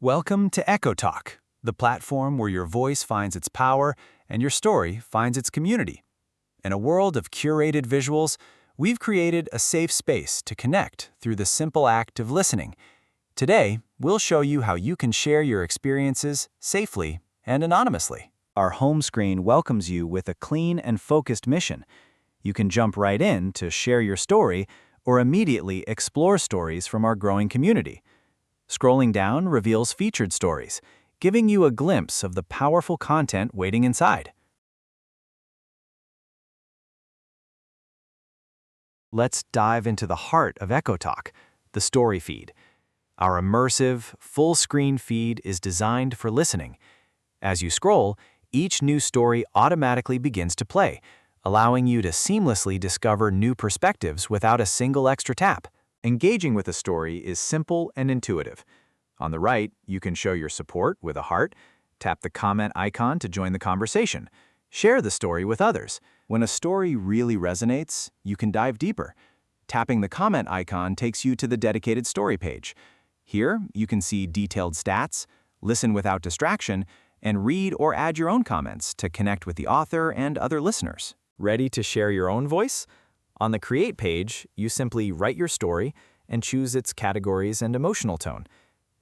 Welcome to EchoTok, the platform where your voice finds its power and your story finds its community. In a world of curated visuals, we've created a safe space to connect through the simple act of listening. Today, we'll show you how you can share your experiences safely and anonymously. Our home screen welcomes you with a clean and focused mission. You can jump right in to share your story or immediately explore stories from our growing community. Scrolling down reveals featured stories, giving you a glimpse of the powerful content waiting inside. Let's dive into the heart of EchoTok, the story feed. Our immersive, full-screen feed is designed for listening. As you scroll, each new story automatically begins to play, allowing you to seamlessly discover new perspectives without a single extra tap. Engaging with a story is simple and intuitive. On the right, you can show your support with a heart, tap the comment icon to join the conversation, share the story with others. When a story really resonates, you can dive deeper. Tapping the comment icon takes you to the dedicated story page. Here, you can see detailed stats, listen without distraction, and read or add your own comments to connect with the author and other listeners. Ready to share your own voice? On the Create page, you simply write your story and choose its categories and emotional tone.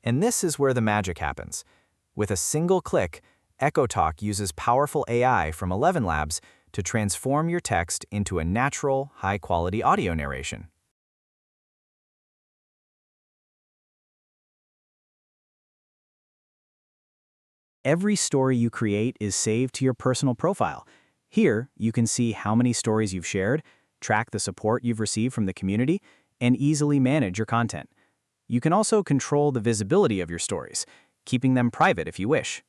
And this is where the magic happens. With a single click, EchoTok uses powerful AI from ElevenLabs to transform your text into a natural, high-quality audio narration. Every story you create is saved to your personal profile. Here, you can see how many stories you've shared, track the support you've received from the community, and easily manage your content. You can also control the visibility of your stories, keeping them private if you wish.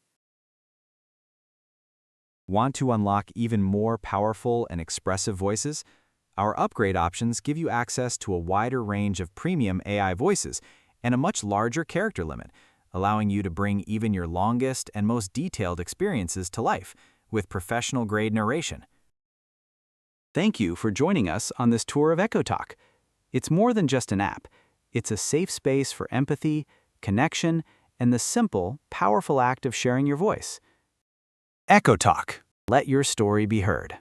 Want to unlock even more powerful and expressive voices? Our upgrade options give you access to a wider range of premium AI voices and a much larger character limit, allowing you to bring even your longest and most detailed experiences to life with professional-grade narration. Thank you for joining us on this tour of EchoTok. It's more than just an app. It's a safe space for empathy, connection, and the simple, powerful act of sharing your voice. EchoTok. Let your story be heard.